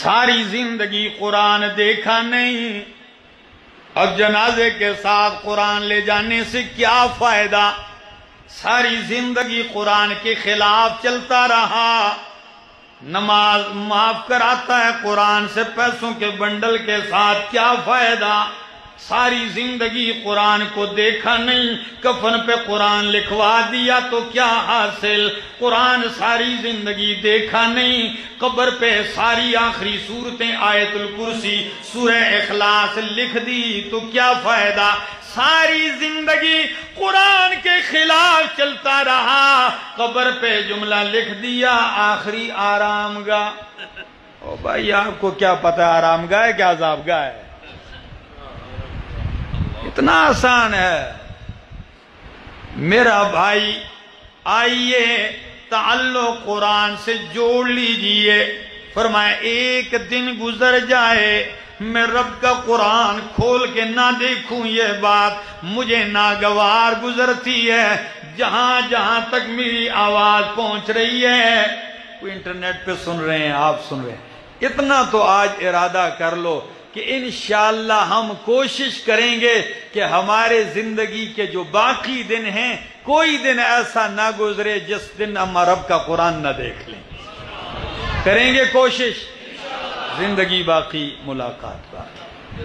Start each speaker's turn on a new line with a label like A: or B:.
A: ساری زندگی قرآن دیکھا نہیں، اور جنازے کے ساتھ قرآن لے جانے سے کیا فائدہ؟ ساری زندگی قرآن کے خلاف چلتا رہا، نماز معاف کراتا ہے قرآن سے پیسوں کے بنڈل کے ساتھ، کیا فائدہ؟ ساری زندگی قرآن کو دیکھا نہیں، کفن پہ قرآن لکھوا دیا تو کیا حاصل؟ قرآن ساری زندگی دیکھا نہیں، قبر پہ ساری آخری صورتیں آیت الکرسی سورہ اخلاص لکھ دی تو کیا فائدہ؟ ساری زندگی قرآن کے خلاف چلتا رہا، قبر پہ جملہ لکھ دیا آخری آرام گاہ۔ او بھائی آپ کو کیا پتہ آرام گاہ ہے کیا عذاب گاہ ہے؟ اتنا آسان ہے میرا بھائی، آئیے تعلق قرآن سے جوڑ لیجئے۔ فرمایا ایک دن گزر جائے میں رب کا قرآن کھول کے نہ دیکھوں، یہ بات مجھے ناگوار گزرتی ہے۔ جہاں جہاں تک میری آواز پہنچ رہی ہے، کوئی انٹرنیٹ پہ سن رہے ہیں، آپ سن رہے ہیں، اتنا تو آج ارادہ کر لو کہ انشاءاللہ ہم کوشش کریں گے کہ ہمارے زندگی کے جو باقی دن ہیں کوئی دن ایسا نہ گزرے جس دن ہم رب کا قرآن نہ دیکھ لیں۔ کریں گے کوشش، زندگی باقی، ملاقات باقی۔